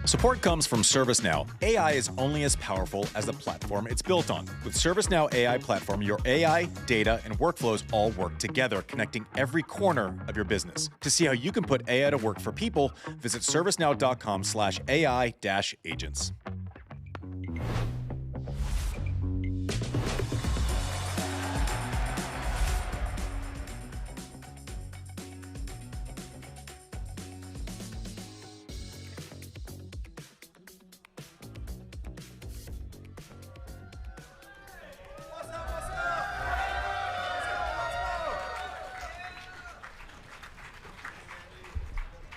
Support comes from ServiceNow. AI is only as powerful as the platform it's built on. With ServiceNow AI platform, your AI, data, and workflows all work together, connecting every corner of your business. To see how you can put AI to work for people, visit servicenow.com/AI-agents.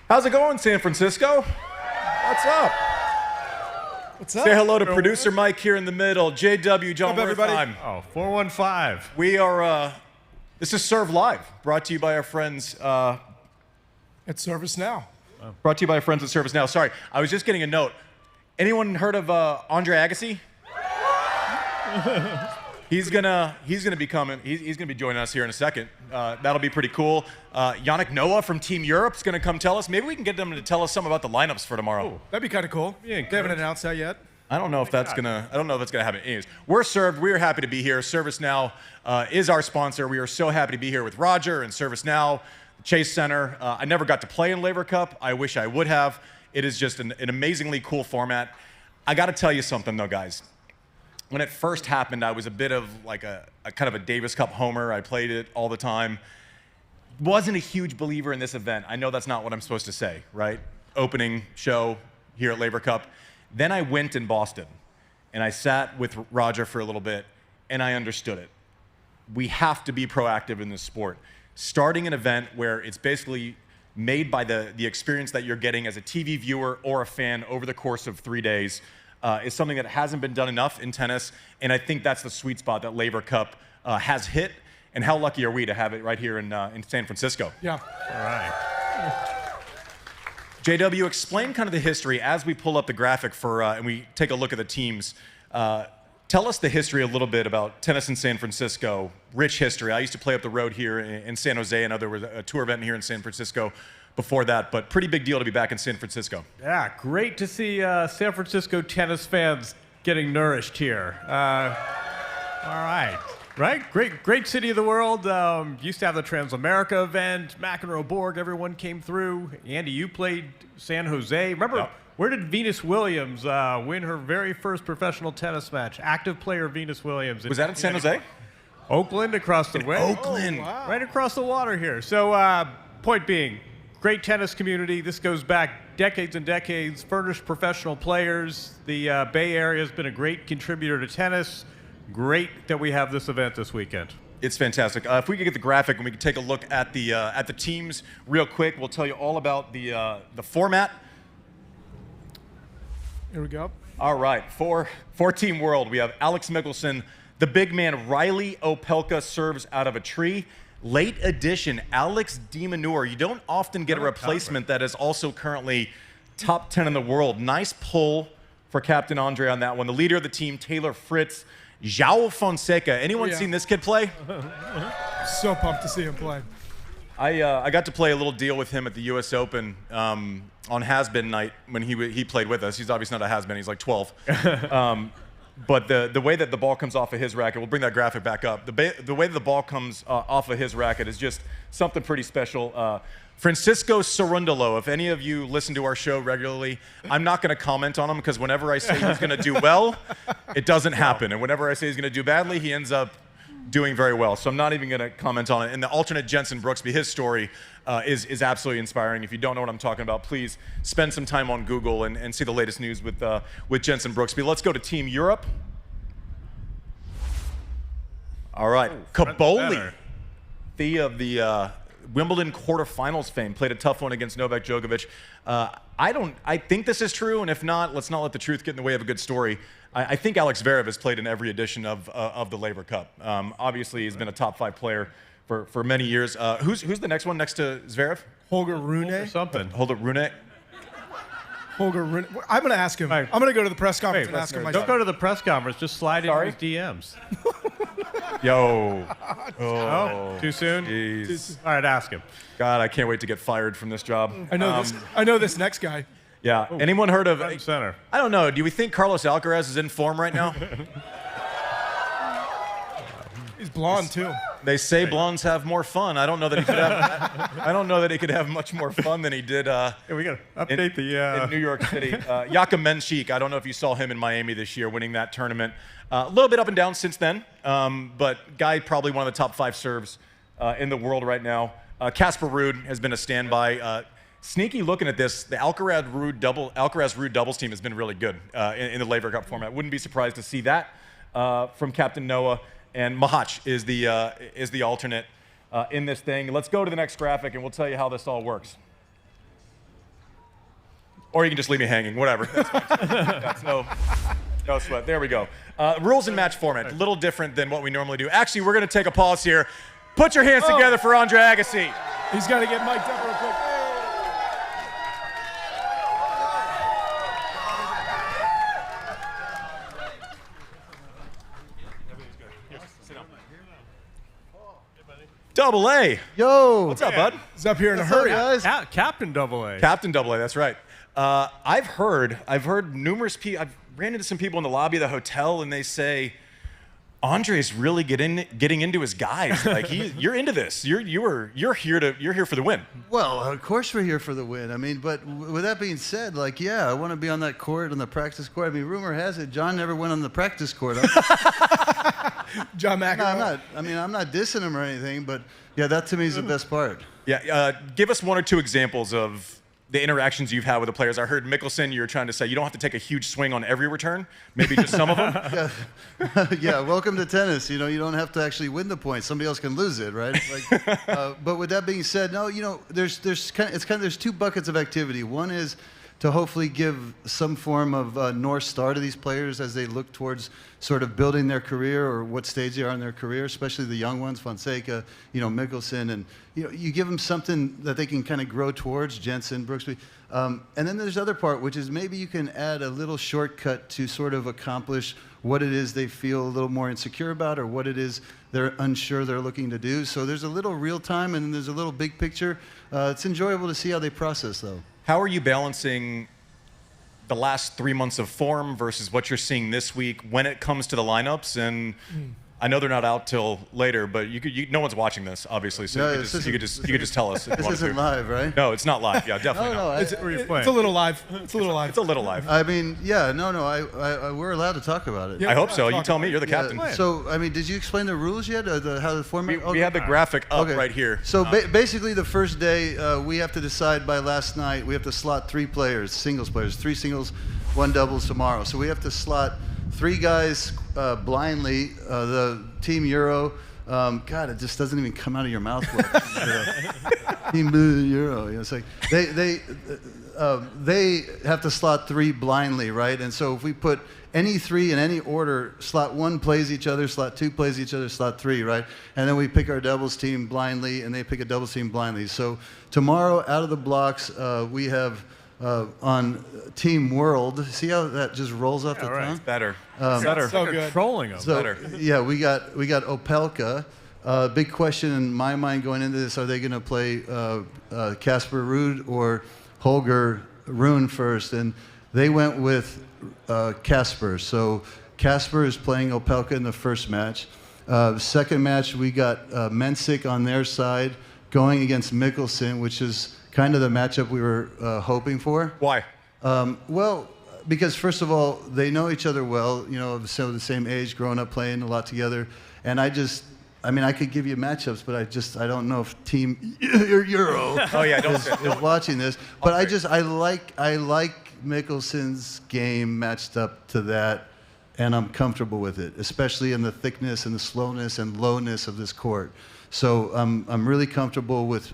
How's it going, San Francisco? What's up? What's up? Say hello to producer Mike here in the middle. JW, John Wertheim. Oh, 415. We are, this is Serve Live, brought to you by our friends. At ServiceNow. Brought to you by our friends at ServiceNow. Sorry, I was just getting a note. Anyone heard of Andre Agassi? He's gonna be coming. He's gonna be joining us here in a second. That'll be pretty cool. Yannick Noah from Team Europe is gonna come tell us. Maybe we can get them to tell us something about the lineups for tomorrow. Ooh, that'd be kind of cool. Yeah, they haven't announced that yet. I don't know if that's gonna happen. Anyways, we're served. We are happy to be here. ServiceNow is our sponsor. We are so happy to be here with Roger and ServiceNow, Chase Center. I never got to play in Laver Cup. I wish I would have. It is just an amazingly cool format. I got to tell you something though, guys. When it first happened, I was a bit of like a kind of a Davis Cup homer. I played it all the time. Wasn't a huge believer in this event. I know that's not what I'm supposed to say, right? Opening show here at Laver Cup. Then I went in Boston, and I sat with Roger for a little bit, and I understood it. We have to be proactive in this sport. Starting an event where it's basically made by the experience that you're getting as a TV viewer or a fan over the course of 3 days is something that hasn't been done enough in tennis, and I think that's the sweet spot that Laver Cup has hit, and how lucky are we to have it right here in San Francisco. Yeah. All right. JW, explain kind of the history as we pull up the graphic for and we take a look at the teams. Tell us the history a little bit about tennis in San Francisco. Rich history. I used to play up the road here in San Jose. I know there was a tour event here in San Francisco before that, but pretty big deal to be back in San Francisco. Yeah, great to see San Francisco tennis fans getting nourished here. All right. Right? Great city of the world. Used to have the Transamerica event, McEnroe-Borg, everyone came through. Andy, you played San Jose. Remember, where did Venus Williams win her very first professional tennis match? Active player Venus Williams. Was that in San Jose? Oakland, across the way. Oakland. Oh, wow. Right across the water here. So, point being, great tennis community. This goes back decades and decades. Furnished professional players. The Bay Area has been a great contributor to tennis. Great that we have this event this weekend. It's fantastic. If we could get the graphic and we could take a look at the teams real quick, we'll tell you all about the format. Here we go. All right, for Team World, we have Alex Mickelson. The big man Riley Opelka serves out of a tree. Late addition, Alex de Minaur. You don't often get a replacement that is also currently top 10 in the world. Nice pull for Captain Andre on that one. The leader of the team, Taylor Fritz. Joao Fonseca. Anyone seen this kid play? So pumped to see him play. I got to play a little deal with him at the U.S. Open on has-been night when he played with us. He's obviously not a has-been. He's like 12. But the way that the ball comes off of his racket, we'll bring that graphic back up. The way that the ball comes off of his racket is just something pretty special. Francisco Cerundolo, if any of you listen to our show regularly, I'm not going to comment on him because whenever I say he's going to do well, it doesn't happen. And whenever I say he's going to do badly, he ends up doing very well. So I'm not even going to comment on it. And the alternate Jenson Brooksby, his story is absolutely inspiring. If you don't know what I'm talking about, please spend some time on Google and see the latest news with Jenson Brooksby. Let's go to Team Europe. All right, Caboli, of the Wimbledon quarterfinals fame, played a tough one against Novak Djokovic. I think this is true, and if not, let's not let the truth get in the way of a good story. I think Alex Zverev has played in every edition of the Laver Cup. Obviously, he's been a top 5 player for many years. Who's the next one next to Zverev? Holger Rune. Holger Rune. Holger Rune. I'm going to ask him. I'm going to go to the press conference and ask him myself. Don't go to the press conference. Just slide in his DMs. Yo. Oh, too soon? Jeez. All right, ask him. God, I can't wait to get fired from this job. I know this next guy. Yeah. Anyone heard of? Front and center. I don't know. Do we think Carlos Alcaraz is in form right now? He's blonde too. They say blondes have more fun. I don't know that he could have. I don't know that he could have much more fun than he did. Yeah, we got to update in New York City. Jakob Menchik. I don't know if you saw him in Miami this year, winning that tournament. A little bit up and down since then, but guy probably one of the top 5 serves in the world right now. Casper Ruud has been a standby. Sneaky looking at this, the Alcaraz-Ruud doubles team has been really good in the Laver Cup format. Wouldn't be surprised to see that from Captain Noah. And Mahac is the alternate in this thing. Let's go to the next graphic, and we'll tell you how this all works. Or you can just leave me hanging, whatever. That's fine. That's no sweat. There we go. Rules and match format, a little different than what we normally do. Actually, we're going to take a pause here. Put your hands together for Andre Agassi. He's got to get mic'd up real quick. Double A. Yo. What's up, bud? He's up here in a What's up, hurry. guys? Captain AA. Captain Double A, that's right. I've heard numerous people. I've ran into some people in the lobby of the hotel, and they say Andre's really getting into his guys. Like you're into this. You're here for the win. Well, of course we're here for the win. I mean, but with that being said, like, yeah, I want to be on that court, on the practice court. I mean, rumor has it John never went on the practice court. John McEnroe. No, I'm not dissing him or anything, but yeah, that to me is the best part. Yeah, give us 1 or 2 examples of the interactions you've had with the players. I heard Mickelson, you were trying to say you don't have to take a huge swing on every return, maybe just some of them. Yeah, welcome to tennis. You know, you don't have to actually win the point. Somebody else can lose it, right? Like, but with that being said, no, you know, there's 2 buckets of activity. One is to hopefully give some form of North Star to these players as they look towards sort of building their career or what stage they are in their career, especially the young ones, Fonseca, you know, Mickelson, and you give them something that they can kind of grow towards, Jensen, Brooksby. And then there's the other part, which is maybe you can add a little shortcut to sort of accomplish what it is they feel a little more insecure about or what it is they're unsure they're looking to do. So there's a little real time and then there's a little big picture. It's enjoyable to see how they process, though. How are you balancing the last 3 months of form versus what you're seeing this week when it comes to the lineups? And I know they're not out till later, but no one's watching this, obviously, so No, you could just tell us. This isn't live, right? No, it's not live. Yeah, definitely not. It's a little live. It's a little live. It's a little live. I mean, yeah, no, we're allowed to talk about it. Yeah. I hope so. You tell me. You're the captain. So, I mean, did you explain the rules yet? How the format? We had the graphic up right here. So basically, the first day, we have to decide by last night. We have to slot 3 players, singles players, 3 singles, 1 doubles tomorrow. So we have to slot 3 guys blindly. The Team Euro. God, it just doesn't even come out of your mouth. Team Euro. You know, it's like they have to slot 3 blindly, right? And so if we put any 3 in any order, slot 1 plays each other, slot 2 plays each other, slot 3, right? And then we pick our doubles team blindly, and they pick a doubles team blindly. So tomorrow, out of the blocks, we have on Team World. See how that just rolls off the tongue? It's better. Better. So good. Trolling them. So, better. yeah, we got Opelka. Big question in my mind going into this: are they going to play Casper Ruud or Holger Rune first? And they went with Casper. So Casper is playing Opelka in the first match. Second match, we got Mensik on their side going against Mickelson, which is kind of the matchup we were hoping for. Why? Well, because first of all, they know each other well, you know, so the same age, growing up playing a lot together. And I mean, I could give you matchups, but I don't know if Team Euro is watching this. But I like Mickelson's game matched up to that, and I'm comfortable with it, especially in the thickness and the slowness and lowness of this court. So I'm really comfortable with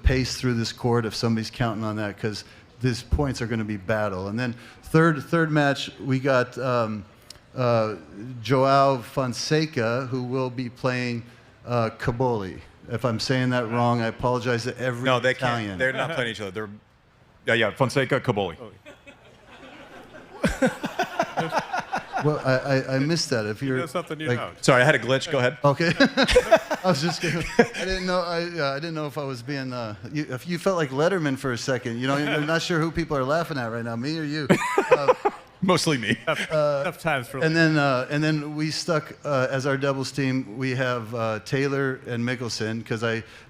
pace through this court if somebody's counting on that, because these points are going to be battle. And then third match, we got Joao Fonseca, who will be playing Caboli. If I'm saying that wrong, I apologize to every No, they Italian. can't. They're not playing each other. Fonseca, Caboli. Well, I missed that. If you're You know something you like, don't. Sorry, I had a glitch. Go ahead. Okay. I was just gonna, I didn't know. I didn't know if I was being. If you felt like Letterman for a second, you know, you're not sure who people are laughing at right now, me or you. Mostly me. Tough times for. And then we stuck as our doubles team. We have Taylor and Mickelson because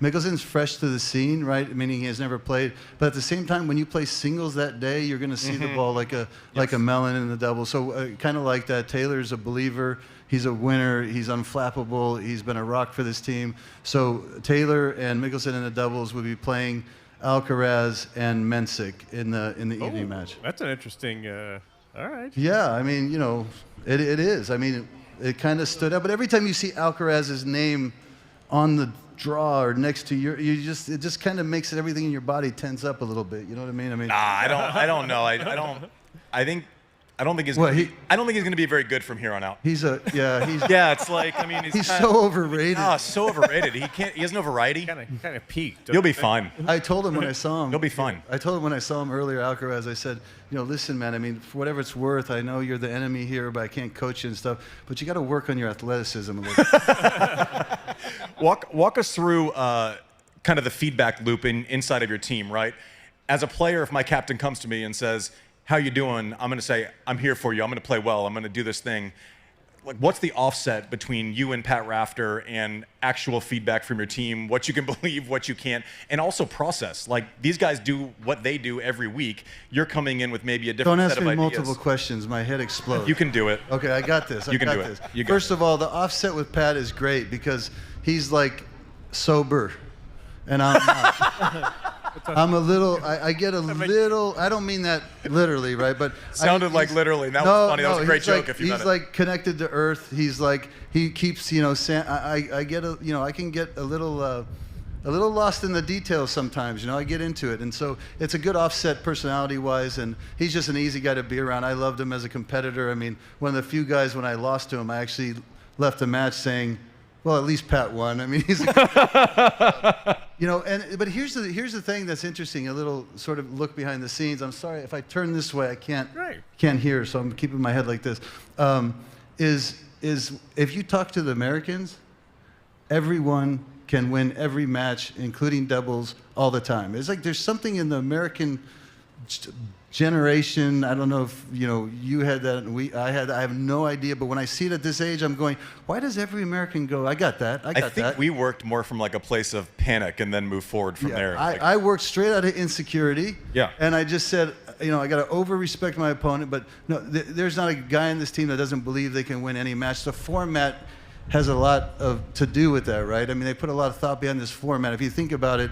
Mickelson's fresh to the scene, right? Meaning he has never played. But at the same time, when you play singles that day, you're going to see the ball like a melon in the double. So kind of like that. Taylor's a believer. He's a winner. He's unflappable. He's been a rock for this team. So Taylor and Mickelson in the doubles will be playing Alcaraz and Mensik in the evening match. That's an interesting. All right. Yeah, I mean, you know, it is. I mean, it kind of stood out. But every time you see Alcaraz's name on the draw or next to it just kind of makes everything in your body tense up a little bit. You know what I mean? Nah, I don't know. I don't think he's. Well, I don't think he's going to be very good from here on out. Yeah, It's like, I mean, he's so overrated. So overrated. He has no variety. Kind of peaked. You'll be fine. I told him when I saw him. You'll be fine. I told him when I saw him earlier, Alcaraz. I said, you know, listen, man. I mean, for whatever it's worth, I know you're the enemy here, but I can't coach you and stuff. But you got to work on your athleticism a little bit. Walk us through kind of the feedback loop inside of your team, right? As a player, if my captain comes to me and says, "How you doing?" I'm going to say, "I'm here for you. I'm going to play well. I'm going to do this thing." Like, what's the offset between you and Pat Rafter and actual feedback from your team? What you can believe, what you can't, and also process. Like, these guys do what they do every week. You're coming in with maybe a different Don't set ask of me ideas. multiple questions. My head explodes. You can do it. Okay, I got this. You can do it. This. You got First it. of all, the offset with Pat is great because he's like sober, and I'm not. I'm a little. I get a little. I don't mean that literally, right? But Sounded like literally. That was funny. That was a great joke. If you meant it. He's like connected to Earth. He's like he keeps. You know, I get a. You know, I can get a little lost in the details sometimes. You know, I get into it, and so it's a good offset personality-wise. And he's just an easy guy to be around. I loved him as a competitor. I mean, one of the few guys when I lost to him, I actually left the match saying, "Well, at least Pat won." I mean, he's. You know, but here's the thing that's interesting. A little sort of look behind the scenes. I'm sorry if I turn this way, I can't hear, so I'm keeping my head like this. Is if you talk to the Americans, everyone can win every match, including doubles, all the time. It's like there's something in the American generation. I don't know if you had that and I have no idea, but when I see it at this age, I'm going, why does every American go, I got that. I think we worked more from like a place of panic and then move forward from there. I worked straight out of insecurity. Yeah. And I just said, I got to over-respect my opponent, but no, there's not a guy in this team that doesn't believe they can win any match. The format has a lot to do with that, right? I mean, they put a lot of thought behind this format. If you think about it,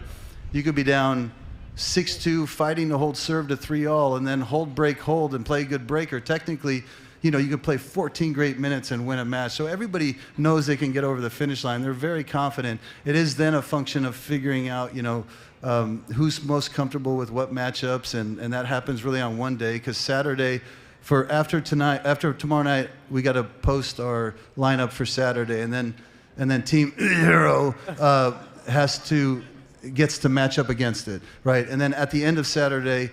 you could be down 6-2, fighting to hold serve to 3-all, and then hold, break, hold, and play a good breaker. Technically, you could play 14 great minutes and win a match. So everybody knows they can get over the finish line. They're very confident. It is then a function of figuring out, who's most comfortable with what matchups, and that happens really on one day. Because Saturday, after tomorrow night, we got to post our lineup for Saturday, and then Team Hero gets to match up against it, right? And then at the end of Saturday,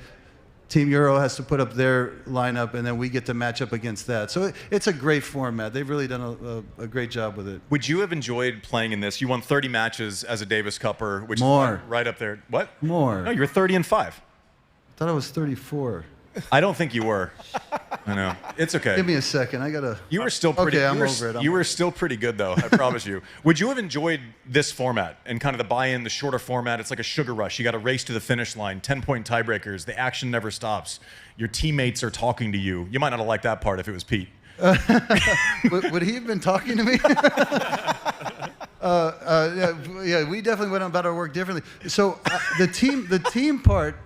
Team Euro has to put up their lineup, and then we get to match up against that. So it's a great format. They've really done a great job with it. Would you have enjoyed playing in this? You won 30 matches as a Davis Cupper, which More. is right up there. What? More. No, you're 30-5. I thought I was 34. I don't think you were. I know. It's okay. Give me a second. I gotta. You were still pretty. Okay, I'm over it. You were still pretty good, though. I promise you. Would you have enjoyed this format and kind of the buy-in, the shorter format? It's like a sugar rush. You got to race to the finish line. 10-point tiebreakers. The action never stops. Your teammates are talking to you. You might not have liked that part if it was Pete. Would he have been talking to me? Yeah, we definitely went about our work differently. So the team part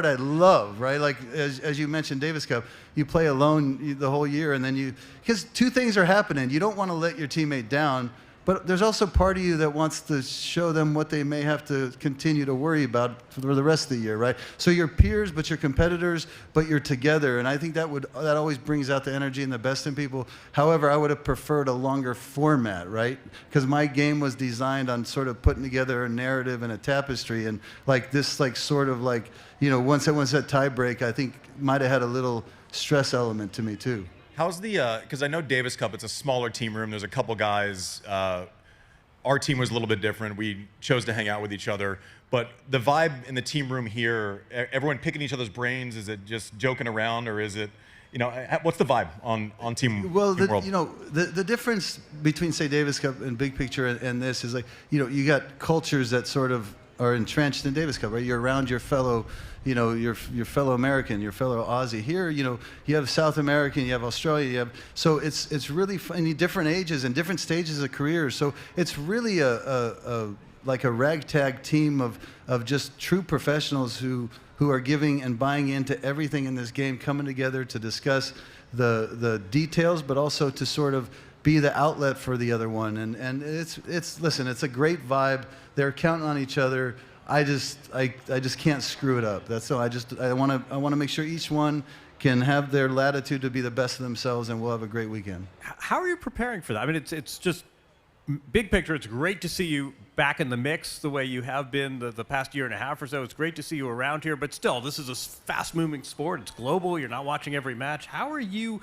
I love, right? Like as you mentioned, Davis Cup, you play alone the whole year, and then because two things are happening. You don't want to let your teammate down, but there's also part of you that wants to show them what they may have to continue to worry about for the rest of the year, right? So you're peers, but you're competitors, but you're together, and I think that always brings out the energy and the best in people. However, I would have preferred a longer format, right? Because my game was designed on sort of putting together a narrative and a tapestry, and like this, like sort of like one set tie break, I think might have had a little stress element to me too. How's the, because I know Davis Cup, it's a smaller team room. There's a couple guys. Our team was a little bit different. We chose to hang out with each other. But the vibe in the team room here, everyone picking each other's brains, is it just joking around, or is it, what's the vibe on Team Well, Team World? the difference between, say, Davis Cup and big picture and this is like, you got cultures that sort of are entrenched in Davis Cup, right? You're around your fellow, your fellow American, your fellow Aussie. Here, you have South American, you have Australia, so it's really funny, different ages and different stages of careers. So it's really like a ragtag team of just true professionals who are giving and buying into everything in this game, coming together to discuss the details, but also to sort of be the outlet for the other one. And listen, it's a great vibe. They're counting on each other. I just can't screw it up. That's all. I want to make sure each one can have their latitude to be the best of themselves, and we'll have a great weekend. How are you preparing for that? I mean, it's just big picture. It's great to see you back in the mix the way you have been the past year and a half or so. It's great to see you around here, but still, this is a fast-moving sport. It's global. You're not watching every match. How are you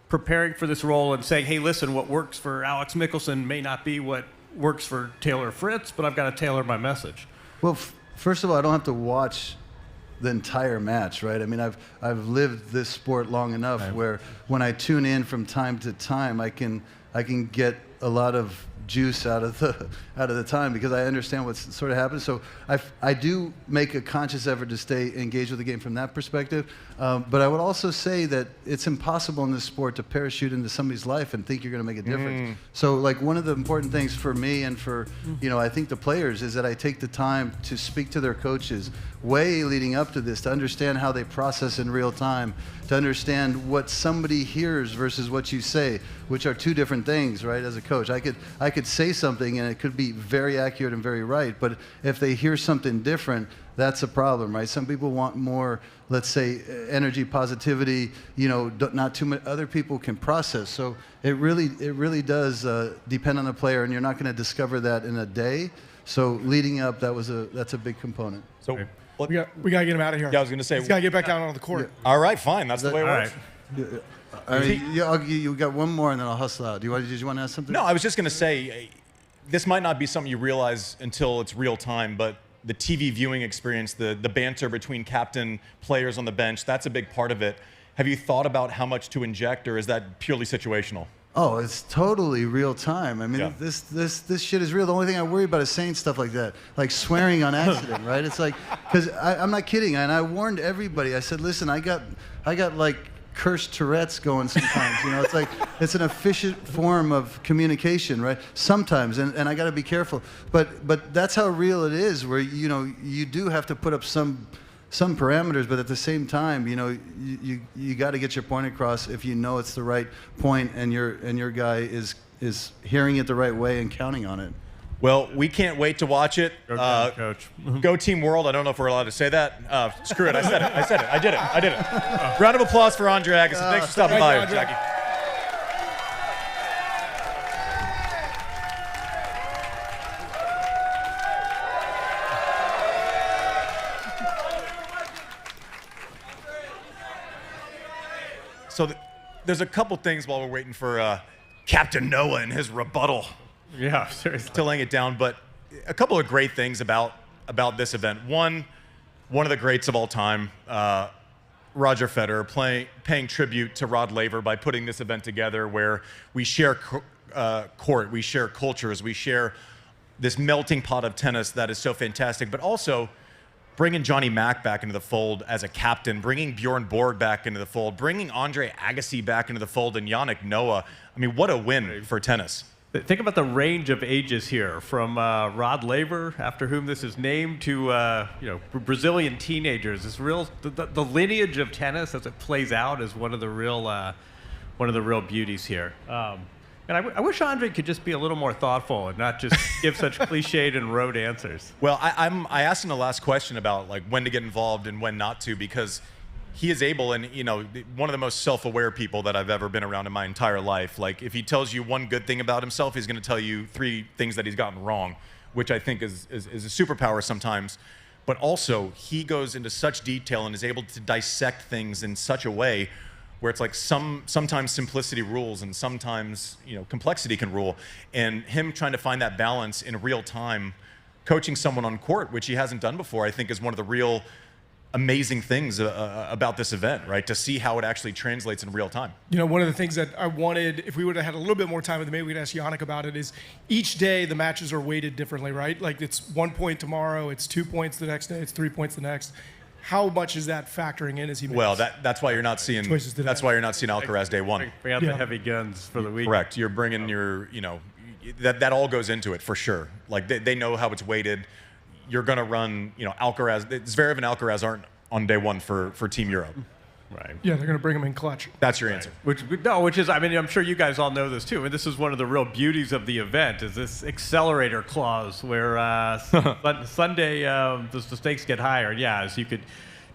preparing for this role and saying, hey, listen, what works for Alex Mickelson may not be what works for Taylor Fritz, but I've got to tailor my message? Well, first of all, I don't have to watch the entire match, right? I mean, I've lived this sport long enough where when I tune in from time to time, I can get a lot of juice out of the time because I understand what's sort of happening. So I do make a conscious effort to stay engaged with the game from that perspective. But I would also say that it's impossible in this sport to parachute into somebody's life and think you're going to make a difference. So like one of the important things for me and for I think the players is that I take the time to speak to their coaches way leading up to this to understand how they process in real time, to understand what somebody hears versus what you say, which are two different things, right? As a coach, I could say something and it could be very accurate and very right, but if they hear something different, that's a problem, right? Some people want more, let's say, energy, positivity, not too much. Other people can process. So it really does depend on the player, and you're not going to discover that in a day. So leading up, that's a big component. So we got to get him out of here. Yeah, I was going to say. He's got to get back out on the court. Yeah. All right, fine. That's the way it works. Right. I mean, you got one more, and then I'll hustle out. Did you want to ask something? No, I was just going to say, this might not be something you realize until it's real time, but the TV viewing experience, the banter between captain players on the bench, that's a big part of it. Have you thought about how much to inject, or is that purely situational? Oh, it's totally real time. I mean, this shit is real. The only thing I worry about is saying stuff like that, like swearing on accident, right? It's like, because I'm not kidding, and I warned everybody. I said, listen, I got like cursed Tourette's going sometimes. It's like it's an efficient form of communication, right? Sometimes, and I got to be careful. But that's how real it is. Where you do have to put up some parameters, but at the same time, you got to get your point across if it's the right point, and your guy is hearing it the right way and counting on it. Well, we can't wait to watch it. Coach. Go Team World. I don't know if we're allowed to say that. Screw it. I said it. I did it. Round of applause for Andre Agassi. Thanks for stopping by, Jackie. So there's a couple things while we're waiting for Captain Noah and his rebuttal. Yeah, seriously. To laying it down, but a couple of great things about this event. One of the greats of all time, Roger Federer, paying tribute to Rod Laver by putting this event together where we share court, we share cultures, we share this melting pot of tennis that is so fantastic, but also bringing Johnny Mack back into the fold as a captain, bringing Bjorn Borg back into the fold, bringing Andre Agassi back into the fold, and Yannick Noah. I mean, what a win for tennis. Think about the range of ages here, from Rod Laver, after whom this is named, to Brazilian teenagers. This the lineage of tennis as it plays out is one of the real beauties here. And I wish Andre could just be a little more thoughtful and not just give such cliched and rote answers. Well, I asked him the last question about like when to get involved and when not to, because he is able, and one of the most self-aware people that I've ever been around in my entire life. Like, if he tells you one good thing about himself, he's going to tell you 3 things that he's gotten wrong, which I think is a superpower sometimes. But also, he goes into such detail and is able to dissect things in such a way where it's like sometimes simplicity rules and sometimes complexity can rule. And him trying to find that balance in real time, coaching someone on court, which he hasn't done before, I think is one of the real amazing things about this event, right? To see how it actually translates in real time. One of the things that I wanted, if we would have had a little bit more time with him, maybe we'd ask Yannick about it, is each day the matches are weighted differently, right? Like it's 1 point tomorrow, it's 2 points the next day, it's 3 points the next. How much is that factoring in as he makes that's why you're not seeing choices today? That's why you're not seeing Alcaraz day one. Bring out the heavy guns for the week. Correct. You're bringing your, that all goes into it for sure. Like they know how it's weighted. You're going to run, Alcaraz. Zverev and Alcaraz aren't on day one for Team Europe. Right. Yeah, they're going to bring him in clutch. That's your answer. Which is, I mean, I'm sure you guys all know this too. I mean, this is one of the real beauties of the event, is this accelerator clause where Sunday the stakes get higher. Yeah, as you could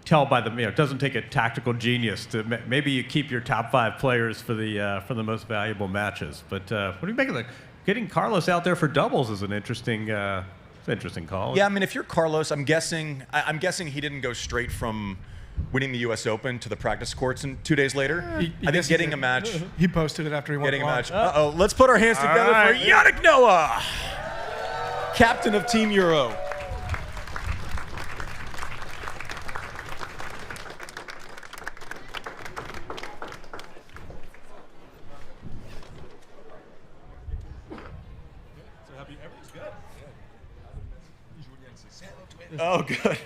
tell by the, it doesn't take a tactical genius to maybe you keep your top 5 players for the most valuable matches. But what do you make of getting Carlos out there for doubles is an interesting. It's an interesting call. Yeah, I mean, if you're Carlos, I'm guessing he didn't go straight from winning the U.S. Open to the practice courts and 2 days later. I think getting a match. He posted it after he won. Getting a match. Let's put our hands together for Yannick Noah, captain of Team Euro. Oh, good.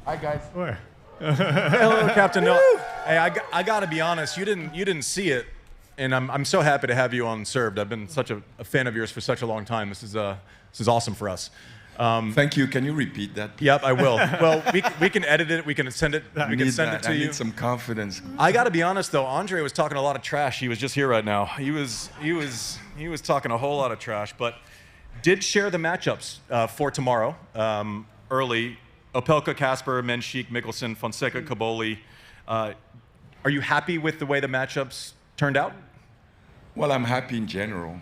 Hi, guys. Where? Hello, Captain Noah. Hey, I got to be honest. You didn't see it, and I'm so happy to have you on Served. I've been such a fan of yours for such a long time. This is awesome for us. Thank you. Can you repeat that, please? Yep, I will. Well, we can edit it. We can send it. We can send it to you. I need some confidence. I got to be honest though. Andre was talking a lot of trash. He was just here right now. He was talking a whole lot of trash, but did share the matchups for tomorrow early. Opelka, Kasper, Menchik, Mickelson, Fonseca, Caboli. Are you happy with the way the matchups turned out? Well, I'm happy in general.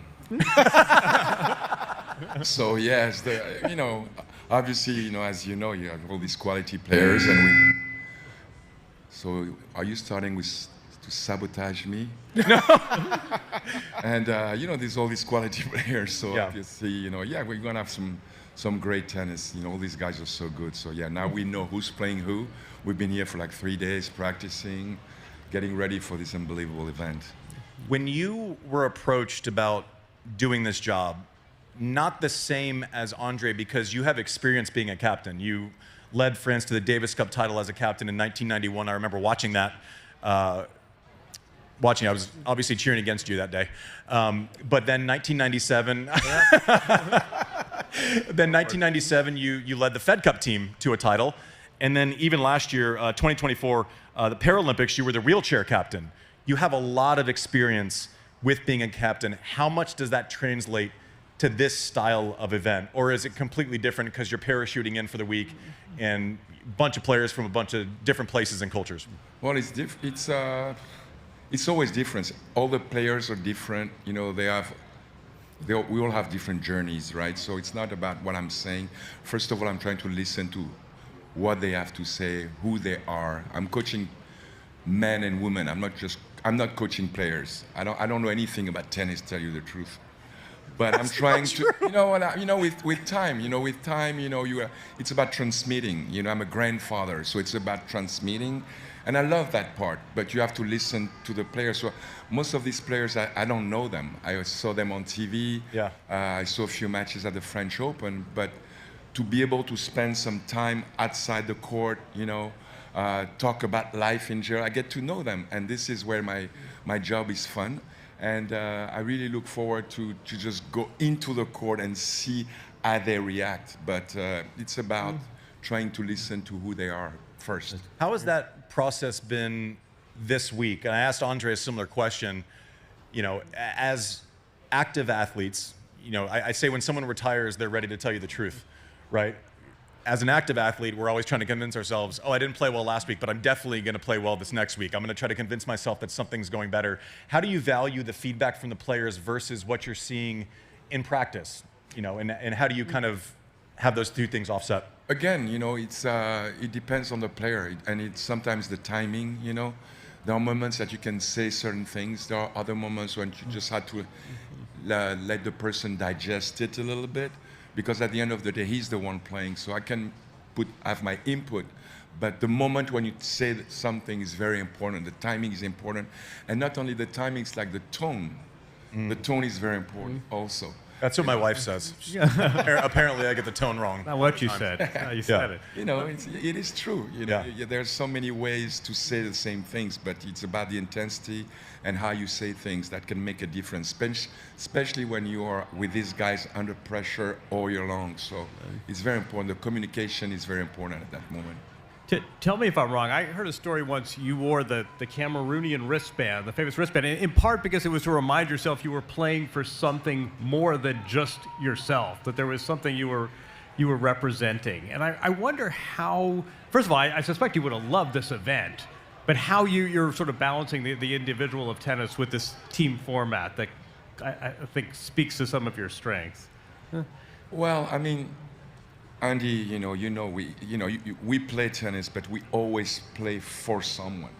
So yes, obviously, as you know, you have all these quality players, and so are you starting to sabotage me? No. And there's all these quality players, so Yeah. obviously, we're gonna have some great tennis. All these guys are so good. So yeah, now we know who's playing who. We've been here for like 3 days practicing, getting ready for this unbelievable event. When you were approached about doing this job, not the same as Andre because you have experience being a captain. You led France to the Davis Cup title as a captain in 1991. I remember watching that. I was obviously cheering against you that day. But then 1997, you led the Fed Cup team to a title. And then even last year, 2024, the Paralympics, you were the wheelchair captain. You have a lot of experience with being a captain. How much does that translate to this style of event? Or is it completely different because you're parachuting in for the week and a bunch of players from a bunch of different places and cultures? Well, it's always different. All the players are different. We all have different journeys, right? So it's not about what I'm saying. First of all, I'm trying to listen to what they have to say, who they are. I'm coaching men and women. I'm not coaching players. I don't know anything about tennis, tell you the truth. But I'm trying to, with time, it's about transmitting. I'm a grandfather, so it's about transmitting. And I love that part, but you have to listen to the players. So most of these players, I don't know them. I saw them on TV. Yeah. I saw a few matches at the French Open, but to be able to spend some time outside the court, talk about life in general, I get to know them. And this is where my job is fun. And I really look forward to just go into the court and see how they react. But it's about trying to listen to who they are first. How has that process been this week? And I asked Andre a similar question. As active athletes, I say when someone retires, they're ready to tell you the truth, right? As an active athlete, we're always trying to convince ourselves, I didn't play well last week, but I'm definitely going to play well this next week. I'm going to try to convince myself that something's going better. How do you value the feedback from the players versus what you're seeing in practice? And how do you kind of have those two things offset? Again, it depends on the player, and it's sometimes the timing, There are moments that you can say certain things. There are other moments when you just had to let the person digest it a little bit, because at the end of the day, he's the one playing. So I can have my input, but the moment when you say that something is very important, the timing is important, and not only the timing, it's like the tone. The tone is very important also. That's what my wife says. Apparently, I get the tone wrong. Not what you said. How you said it. You know, it is true. You know, there's so many ways to say the same things, but it's about the intensity and how you say things that can make a difference, especially when you are with these guys under pressure all year long. So it's very important. The communication is very important at that moment. Tell me if I'm wrong. I heard a story once you wore the Cameroonian wristband, the famous wristband, in part because it was to remind yourself you were playing for something more than just yourself, that there was something you were representing. And I wonder how, first of all, I suspect you would have loved this event, but how you're sort of balancing the individual of tennis with this team format that I think speaks to some of your strengths. Well, I mean, Andy, we play tennis, but we always play for someone.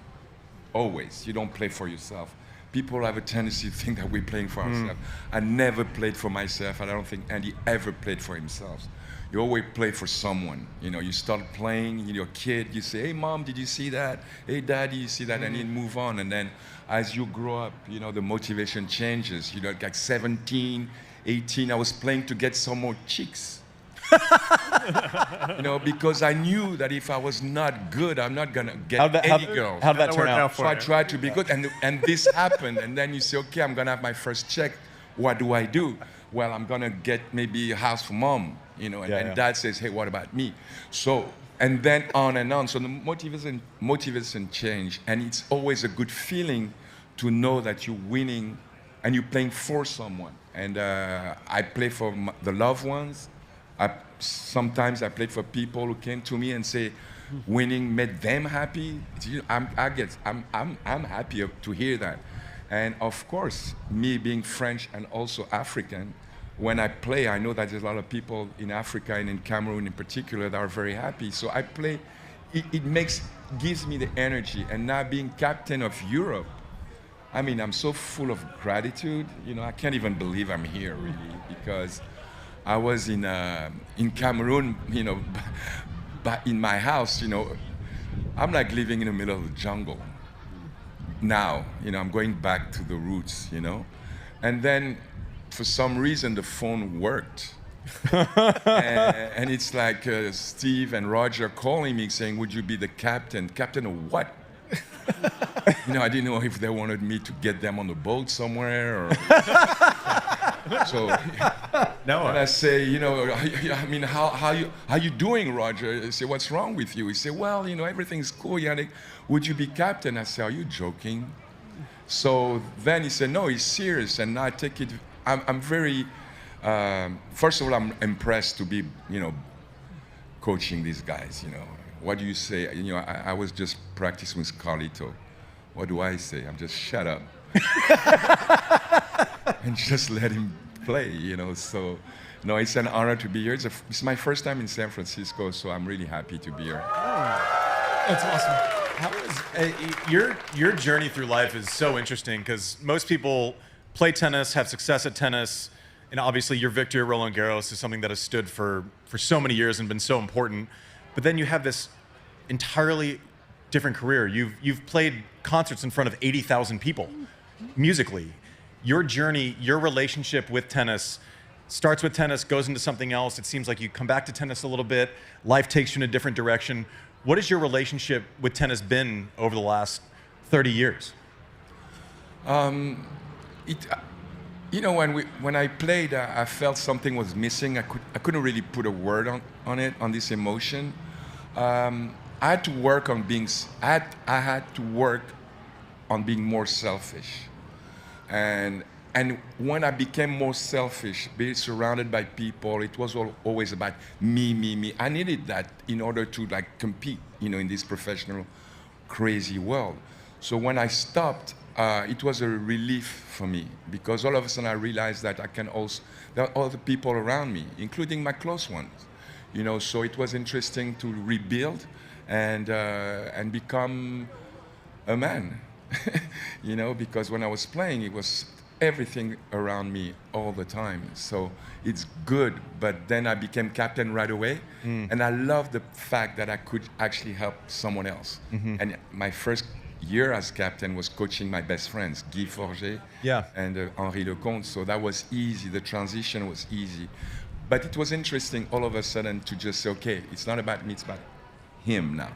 Always. You don't play for yourself. People have a tendency to think that we're playing for ourselves. I never played for myself, and I don't think Andy ever played for himself. You always play for someone. You know, you start playing, you're a kid, you say, hey, Mom, did you see that? Hey, Daddy, you see that? And you move on. And then as you grow up, the motivation changes. Like 17, 18, I was playing to get some more chicks. Because I knew that if I was not good, I'm not gonna get any girls. How'd that turn out? So I tried to be good, and this happened. And then you say, okay, I'm gonna have my first check. What do I do? Well, I'm gonna get maybe a house for Mom, and Dad says, hey, what about me? So, and then on and on. So the motivation change, and it's always a good feeling to know that you're winning and you're playing for someone. And I play for the loved ones. Sometimes I played for people who came to me and say, winning made them happy. I'm happy to hear that. And of course, me being French and also African, when I play, I know that there's a lot of people in Africa and in Cameroon in particular that are very happy. So I play, gives me the energy. And now being captain of Europe, I mean, I'm so full of gratitude. I can't even believe I'm here really, because I was in Cameroon, but in my house, I'm like living in the middle of the jungle. Now, I'm going back to the roots, And then, for some reason, the phone worked. and it's like Steve and Roger calling me saying, would you be the captain? Captain of what? I didn't know if they wanted me to get them on the boat somewhere or... So, no, and I say, I mean, how you doing, Roger? I say, what's wrong with you? He said, well, everything's cool, Yannick. Would you be captain? I said, are you joking? So then he said, no, he's serious. And I take it, I'm very, first of all, I'm impressed to be, coaching these guys, What do you say? I was just practicing with Carlito. What do I say? I'm just shut up. And just let him play, So, no, it's an honor to be here. It's my first time in San Francisco, so I'm really happy to be here. That's awesome. How is your journey through life is so interesting, because most people play tennis, have success at tennis, and obviously your victory at Roland Garros is something that has stood for so many years and been so important. But then you have this entirely different career. You've played concerts in front of 80,000 people, musically. Your journey, your relationship with tennis starts with tennis, goes into something else. It seems like you come back to tennis a little bit. Life takes you in a different direction. What has your relationship with tennis been over the last 30 years? When I played, I felt something was missing. I couldn't really put a word on it, on this emotion. I had to work on being. I had to work on being more selfish. And when I became more selfish, being surrounded by people, it was always about me. I needed that in order to compete, in this professional, crazy world. So when I stopped, it was a relief for me, because all of a sudden I realized that there are other people around me, including my close ones, So it was interesting to rebuild and become a man. you know, because when I was playing, it was everything around me all the time. So it's good, but then I became captain right away. And I love the fact that I could actually help someone else. And my first year as captain was coaching my best friends, Guy Forget and Henri Lecomte. So that was easy. The transition was easy. But it was interesting all of a sudden to just say, okay, it's not about me, it's about him now.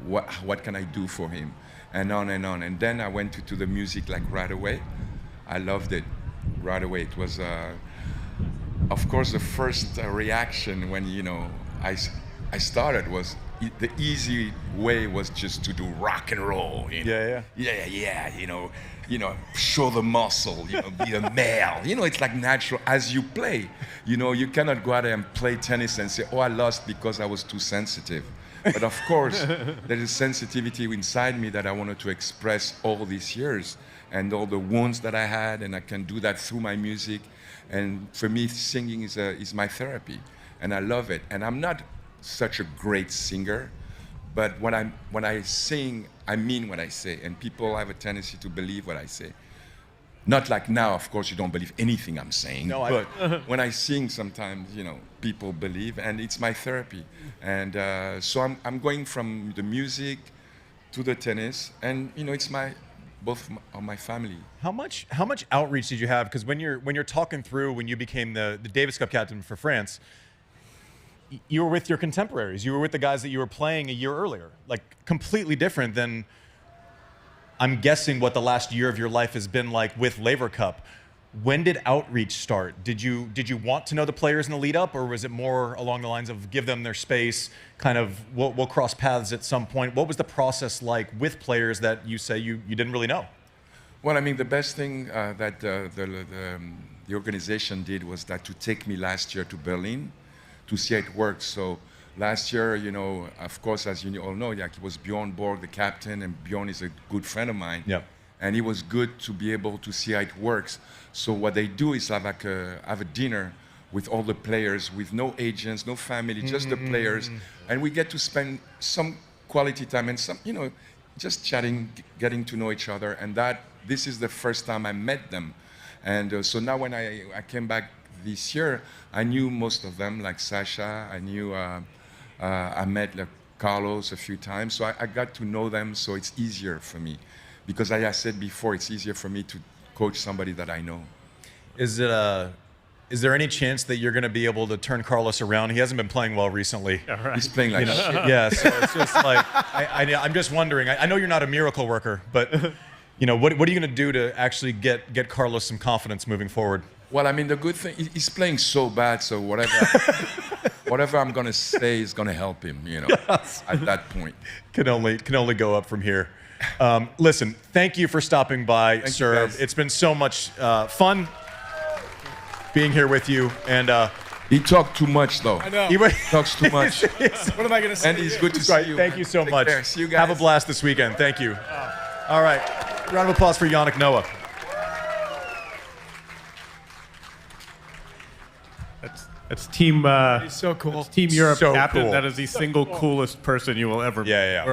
What can I do for him? And on and on. And then I went to the music like right away. I loved it right away. It was, of course, the first reaction when, you know, I started was, the easy way was just to do rock and roll. You know? Yeah, you know, show the muscle, you know, be a male. You know, it's like natural as you play. You know, you cannot go out there and play tennis and say, oh, I lost because I was too sensitive. But of course, there is sensitivity inside me that I wanted to express all these years and all the wounds that I had, and I can do that through my music. And for me, singing is my therapy, and I love it. And I'm not such a great singer, but when I sing, I mean what I say, and people have a tendency to believe what I say. Not like now, of course, you don't believe anything I'm saying. No, but when I sing, sometimes, you know, people believe, and it's my therapy. And so I'm going from the music to the tennis, and you know, it's both of my family. How much outreach did you have? Because when you're talking through when you became the Davis Cup captain for France, you were with your contemporaries. You were with the guys that you were playing a year earlier. Like completely different than, I'm guessing, what the last year of your life has been like with Laver Cup. When did outreach start? Did you want to know the players in the lead up, or was it more along the lines of give them their space, kind of we'll cross paths at some point? What was the process like with players that you say you didn't really know? Well, I mean, the best thing that the organization did was that to take me last year to Berlin to see how it worked. So last year, you know, of course, as you all know, like, it was Bjorn Borg, the captain, and Bjorn is a good friend of mine. Yeah. And it was good to be able to see how it works. So what they do is have a dinner with all the players, with no agents, no family, just the players. And we get to spend some quality time and some, you know, just chatting, getting to know each other. And this is the first time I met them. And so now when I came back this year, I knew most of them, like Sasha. I knew, I met like Carlos a few times. So I got to know them, so it's easier for me. Because I said before, it's easier for me to coach somebody that I know. Is there any chance that you're going to be able to turn Carlos around? He hasn't been playing well recently. Yeah, right. He's playing like shit. Yeah, so it's just like, I'm just wondering. I know you're not a miracle worker, but you know, what are you going to do to actually get Carlos some confidence moving forward? Well, I mean, the good thing, he's playing so bad, so whatever I'm going to say is going to help him, you know, at that point. Can only go up from here. Listen, thank you for stopping by, sir. It's been so much fun being here with you. And he talked too much, though. I know. He talks too much. What am I going to say? And he's good to see you. Thank you so much. Care. See you guys. Have a blast this weekend. Thank you. All right. Round of applause for Yannick Noah. That's Team. He's so cool. That's Team Europe So captain. cool. That is the single coolest person you will ever meet. Yeah.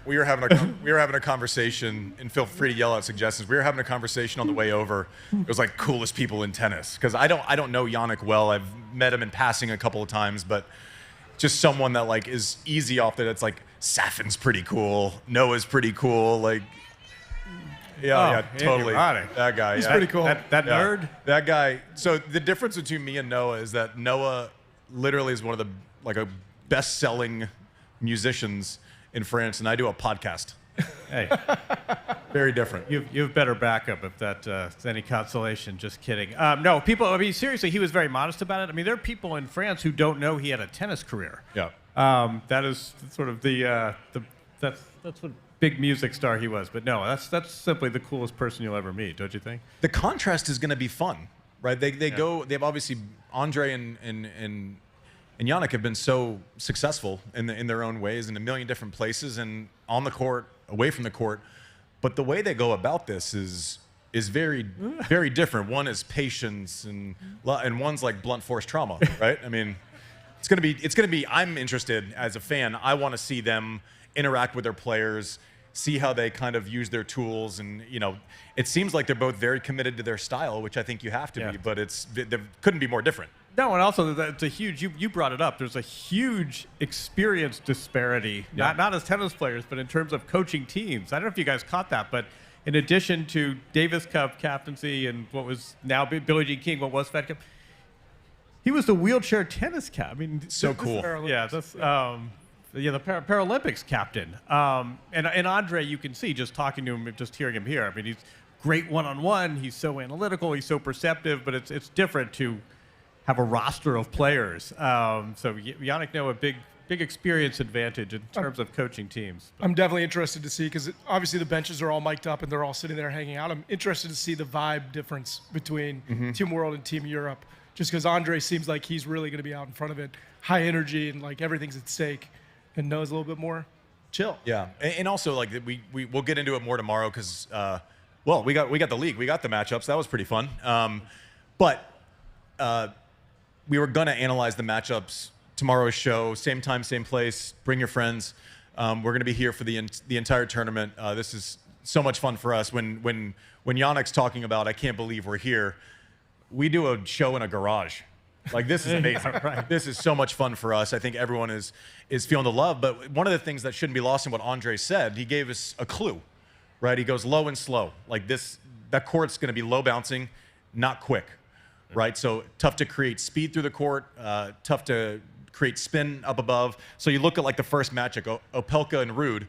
We were having a conversation, and feel free to yell out suggestions. We were having a conversation on the way over. It was like coolest people in tennis, because I don't know Yannick well. I've met him in passing a couple of times, but just someone that like is easy off that. It's like Safin's pretty cool, Noah's pretty cool, like. Yeah, totally. That guy. He's pretty cool. That nerd. That guy. So the difference between me and Noah is that Noah literally is one of the best-selling musicians in France, and I do a podcast. Hey, very different. You have better backup if that's any consolation. Just kidding. No, people. I mean, seriously, he was very modest about it. I mean, there are people in France who don't know he had a tennis career. Yeah. That is sort of that's what. Big music star he was, but no, that's simply the coolest person you'll ever meet, don't you think? The contrast is going to be fun, right? They've obviously Andre and Yannick have been so successful in their own ways in a million different places and on the court, away from the court, but the way they go about this is very very different. One is patience and one's like blunt force trauma, right? I mean, it's going to be I'm interested as a fan. I want to see them interact with their players, see how they kind of use their tools. And, it seems like they're both very committed to their style, which I think you have to be, but they couldn't be more different. No, and also it's a huge. You brought it up. There's a huge experience disparity, not as tennis players, but in terms of coaching teams. I don't know if you guys caught that, but in addition to Davis Cup captaincy and what was now Billie Jean King, what was Fed Cup, he was the wheelchair tennis cap. I mean, so cool. Yeah, that's the Paralympics captain. And Andre, you can see just talking to him, just hearing him here. I mean, he's great one-on-one. He's so analytical. He's so perceptive. But it's different to have a roster of players. So Yannick Noah, big experience advantage in terms of coaching teams. I'm definitely interested to see, because obviously the benches are all mic'd up and they're all sitting there hanging out. I'm interested to see the vibe difference between Team World and Team Europe, just because Andre seems like he's really going to be out in front of it, high energy and like everything's at stake, and Noah's a little bit more chill. Yeah, and also like we'll get into it more tomorrow because we got the league, we got the matchups. That was pretty fun. But we were gonna analyze the matchups tomorrow's show, same time, same place. Bring your friends. We're gonna be here for the entire tournament. This is so much fun for us. When Yannick's talking about, I can't believe we're here. We do a show in a garage. Like, this is amazing. Right. This is so much fun for us. I think everyone is feeling the love. But one of the things that shouldn't be lost in what Andre said, he gave us a clue, right? He goes low and slow. Like that court's going to be low bouncing, not quick, right? So tough to create speed through the court, tough to create spin up above. So you look at like the first matchup, Opelka and Ruud.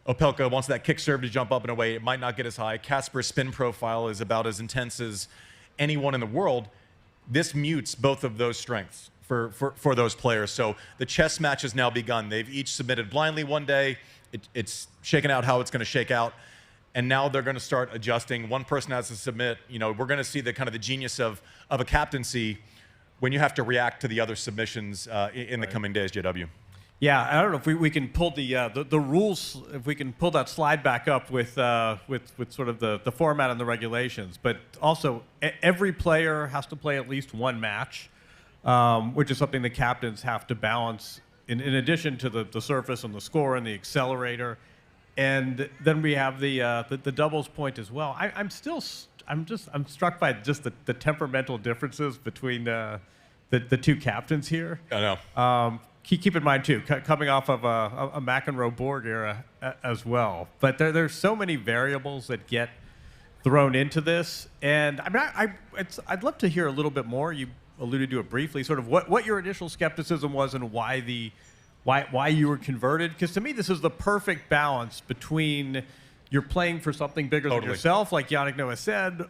Opelka wants that kick serve to jump up and away. It might not get as high. Casper's spin profile is about as intense as anyone in the world. This mutes both of those strengths for those players. So the chess match has now begun. They've each submitted blindly one day. It's shaken out how it's going to shake out. And now they're going to start adjusting. One person has to submit. We're going to see the kind of the genius of a captaincy when you have to react to the other submissions in the coming days, JW. Yeah, I don't know if we can pull the rules, if we can pull that slide back up with sort of the format and the regulations. But also, every player has to play at least one match, which is something the captains have to balance in addition to the surface and the score and the accelerator. And then we have the doubles point as well. I'm struck by just the temperamental differences between the two captains here. I know. Keep in mind, too, coming off of a McEnroe-Borg era as well. But there's so many variables that get thrown into this. And I mean, I'd love to hear a little bit more. You alluded to it briefly, sort of what your initial skepticism was and why you were converted. Because to me, this is the perfect balance between you're playing for something bigger than yourself, like Yannick Noah said,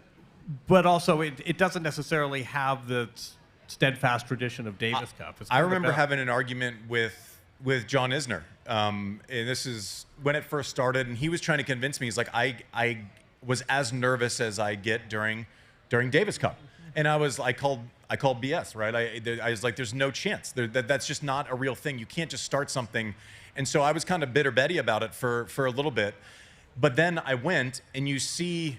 but also it doesn't necessarily have the steadfast tradition of Davis Cup. I remember having an argument with John Isner, and this is when it first started, and he was trying to convince me. He's like, I was as nervous as I get during Davis Cup, and I called BS, right? I was like, there's no chance. That's just not a real thing. You can't just start something, and so I was kind of bitter Betty about it for a little bit, but then I went, and you see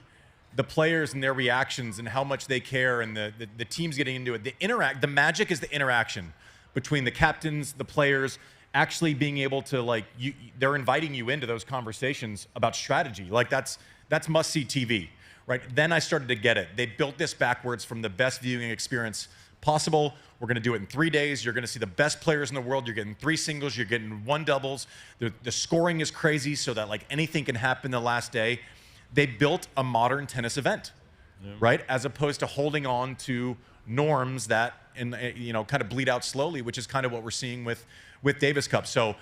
the players and their reactions and how much they care, and the teams getting into it. The magic is the interaction between the captains, the players, actually being able to they're inviting you into those conversations about strategy. Like that's must-see TV, right? Then I started to get it. They built this backwards from the best viewing experience possible. We're going to do it in 3 days. You're going to see the best players in the world. You're getting 3 singles. You're getting 1 doubles. The scoring is crazy, so that anything can happen the last day. They built a modern tennis event, right? As opposed to holding on to norms that kind of bleed out slowly, which is kind of what we're seeing with Davis Cup. So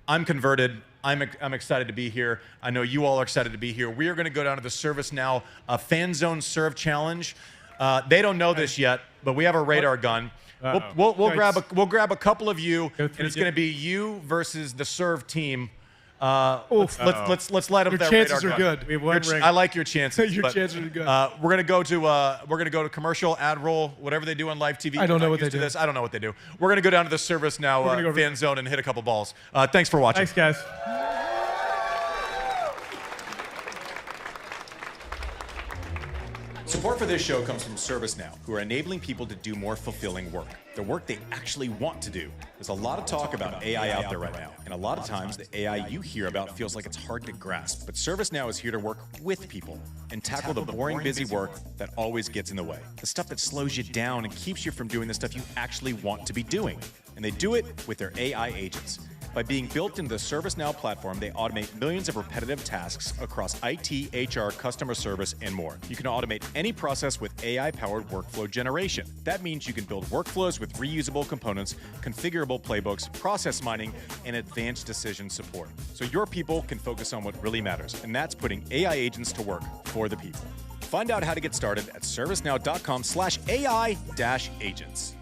I'm converted. I'm excited to be here. I know you all are excited to be here. We are going to go down to the ServiceNow Fan Zone Serve Challenge. They don't know this yet, but we have a radar gun. We'll grab a couple of you, and it's going to be you versus the serve team. Let's light up your that chances radar are gun. good. We have one ring. I like your chances. Your chances are good. We're gonna go to commercial, ad roll, whatever they do on live TV. I don't know what they do. I don't know what they do. We're gonna go down to the ServiceNow Fan Zone and hit a couple balls. Thanks for watching. Thanks, guys. Support for this show comes from ServiceNow, who are enabling people to do more fulfilling work, the work they actually want to do. There's a lot of talk about AI out there right now, and a lot of times the AI you hear about feels like it's hard to grasp. But ServiceNow is here to work with people and tackle the boring, busy work that always gets in the way, the stuff that slows you down and keeps you from doing the stuff you actually want to be doing. And they do it with their AI agents. By being built into the ServiceNow platform, they automate millions of repetitive tasks across IT, HR, customer service, and more. You can automate any process with AI-powered workflow generation. That means you can build workflows with reusable components, configurable playbooks, process mining, and advanced decision support. So your people can focus on what really matters, and that's putting AI agents to work for the people. Find out how to get started at servicenow.com/AI-agents.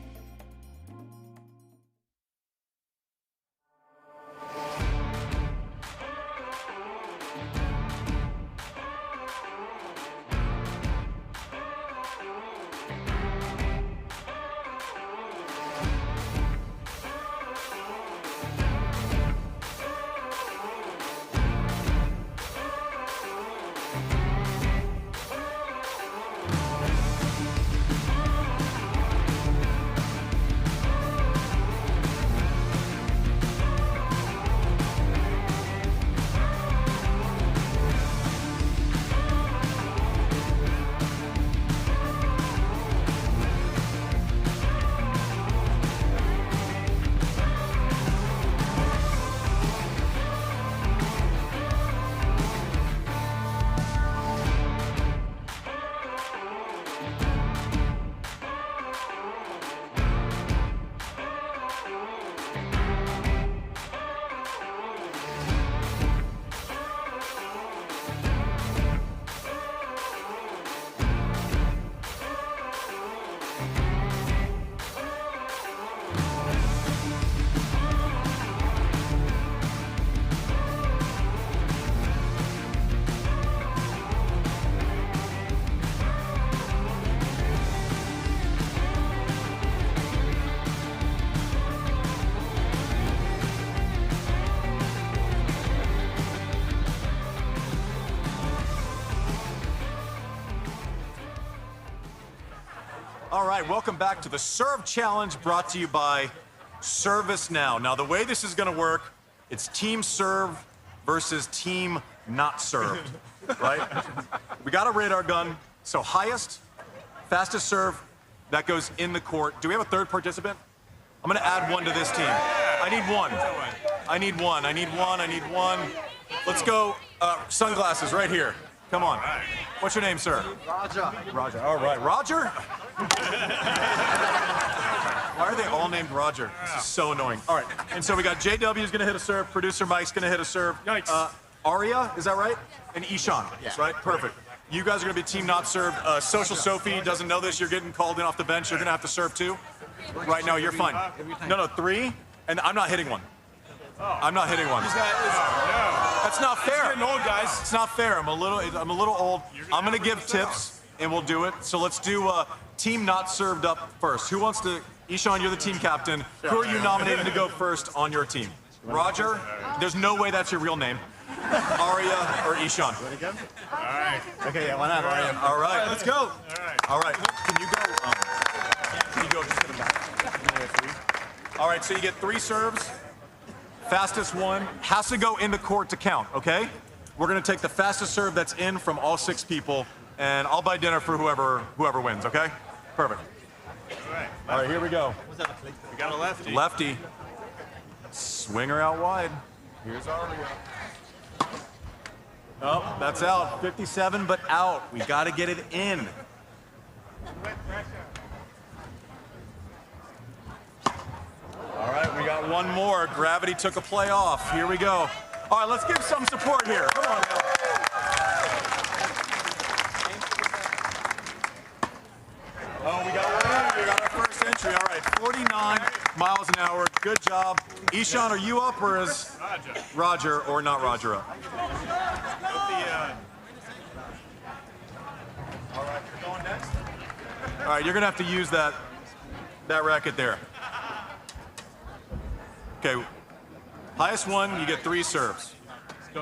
All right, welcome back to the Serve Challenge brought to you by ServiceNow. Now, the way this is going to work, it's team serve versus team not served, right? We got a radar gun, so highest, fastest serve, that goes in the court. Do we have a third participant? I'm going to add one to this team. I need one. I need one. I need one. I need one. Let's go sunglasses right here. Come on. What's your name, sir? Roger. Roger. All right. Roger? Why are they all named Roger? This is so annoying. All right. And so we got JW is going to hit a serve. Producer Mike's going to hit a serve. Yikes. Aria, is that right? And Ishan, right? Perfect. You guys are going to be team not served. Social Sophie doesn't know this. You're getting called in off the bench. You're going to have to serve too. Right now, you're fine. No, 3. And I'm not hitting one. I'm not hitting one. That's not fair. It's getting old, guys. It's not fair. I'm a little old. I'm gonna give tips, and we'll do it. So let's do team not served up first. Who wants to? Ishan, you're the team captain. Who are you nominating to go first on your team? Roger. There's no way that's your real name. Aria or Ishan. All right. Okay, yeah, why not? Aria. All right, let's go. All right. Can you go? Can you go just to the back? All right. So you get 3 serves. Fastest one has to go in the court to count, okay? We're gonna take the fastest serve that's in from all 6 people, and I'll buy dinner for whoever wins, okay? Perfect. All right, here we go. We got a lefty. Lefty. Swinger out wide. Here's Aria. Oh, that's out. 57, but out. We gotta get it in. All right, we got one more. Gravity took a play off. Here we go. All right, let's give some support here. Come on now. Oh, we got one in. We got our first entry. All right, 49 miles an hour. Good job. Ishan, are you up or is Roger or not Roger up? All right, you're going next. All right, you're going to have to use that racket there. Okay, highest one, you get 3 serves.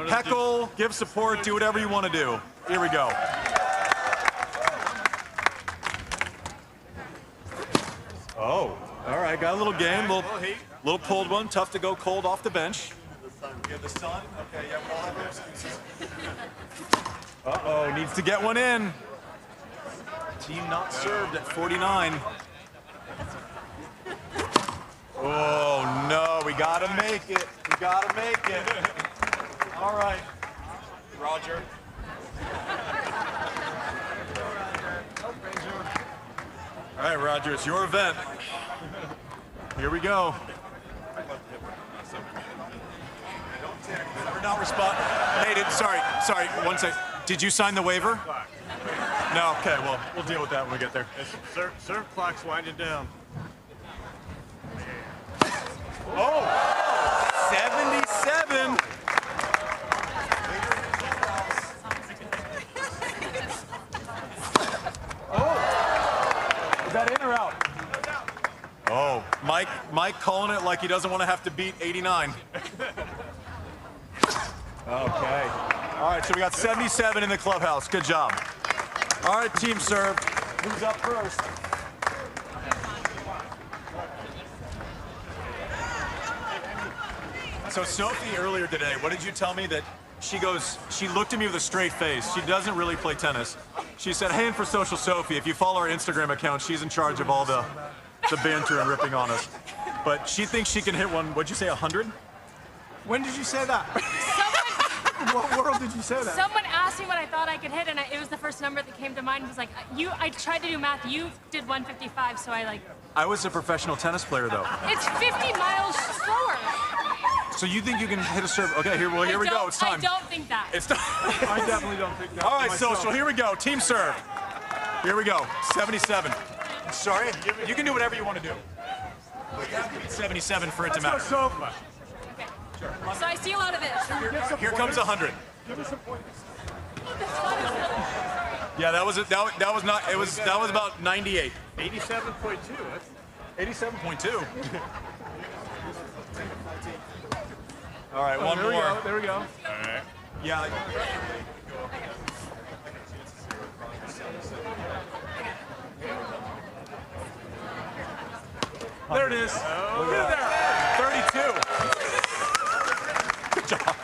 Heckle, give support, do whatever you want to do. Here we go. Oh, all right. Got a little game, little pulled one. Tough to go cold off the bench. You have the sun. Okay, yeah, we all have excuses. Uh-oh, needs to get one in. Team not served at 49. Oh, no, we gotta make it. We gotta make it. All right, Roger. All right, Roger, it's your event. Here we go. We're not responding. Hey, sorry, one sec. Did you sign the waiver? No, okay, well, we'll deal with that when we get there. Serve clock's winding down. Oh, 77. Oh, is that in or out? Oh, Mike calling it like he doesn't want to have to beat 89. Okay. All right, so we got 77 in the clubhouse. Good job. All right, team served. Who's up first? So Sophie earlier today, what did you tell me that she looked at me with a straight face. She doesn't really play tennis. She said, hey, and for Social Sophie, if you follow our Instagram account, she's in charge of all the banter and ripping on us. But she thinks she can hit one, what'd you say, 100? When did you say that? In what world did you say that? Someone asked me what I thought I could hit, and it was the first number that came to mind. It was like, I tried to do math. You did 155, so I was a professional tennis player, though. It's 50 miles slower. So you think you can hit a serve? Okay, here we go. It's time. I don't think that. It's time. I definitely don't think that. All right, Social, here we go. Team serve. Here we go. 77. Sorry, you can do whatever you want to do. But you have to beat 77 for it to matter. Okay. So I see a lot of this. Here comes 100. Yeah, that was not. That was about 98. 87.2. 87.2. All right, one more. There we go. All right. Yeah. There it is. Look at there. 32. Good job.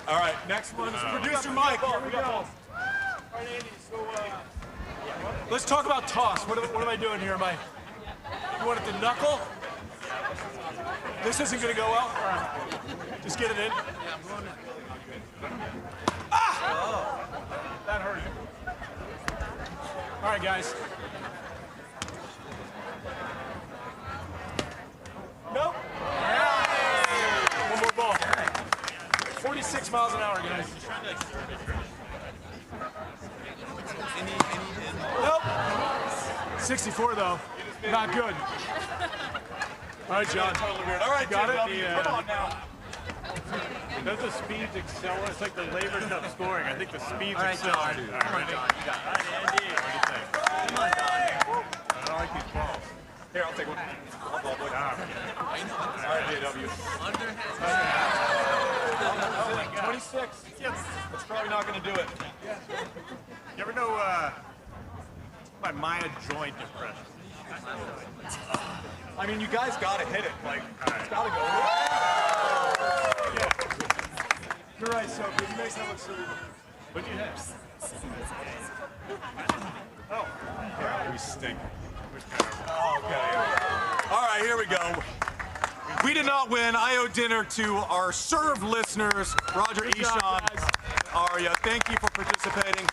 All right. Next one is producer Mike. Here we go. All right, Andy, so let's talk about toss. What am I doing here? You want it to knuckle? This isn't going to go well. All right. Just get it in. Ah! That hurt. All right, guys. Nope. One more ball. 46 miles an hour, guys. Nope. 64, though. Not good. All right, John. All right, Got it? JW, come on now. Does the speeds accelerate? It's like the Laver Cup scoring. I think the speeds All right, accelerate. John. All right, ready? All right, Andy. What do you think? Come on, John. I don't like these balls. Here, I'll take one. All right, JW. 26. That's probably not going to do it. You ever know my Maya joint impression? I mean, you guys got to hit it. Like, it's got to go. Yeah. You're right, Sophie. You make that look silly. What'd you hit? Oh, yeah, we stink. Okay. All right, here we go. We did not win. I owe dinner to our serve listeners, Roger, Ishan, Arya. Thank you for participating.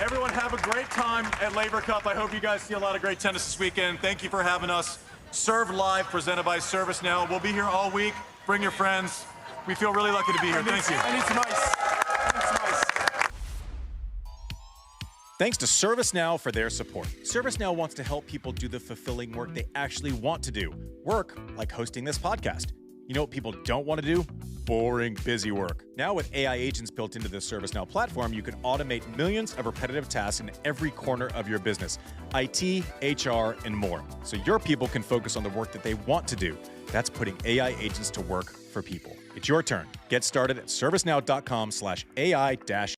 Everyone have a great time at Laver Cup. I hope you guys see a lot of great tennis this weekend. Thank you for having us. Serve Live, presented by ServiceNow. We'll be here all week. Bring your friends. We feel really lucky to be here. Thank you. I need some ice. Thanks to ServiceNow for their support. ServiceNow wants to help people do the fulfilling work they actually want to do. Work like hosting this podcast. You know what people don't want to do? Boring, busy work. Now with AI agents built into the ServiceNow platform, you can automate millions of repetitive tasks in every corner of your business. IT, HR, and more. So your people can focus on the work that they want to do. That's putting AI agents to work for people. It's your turn. Get started at servicenow.com/AI-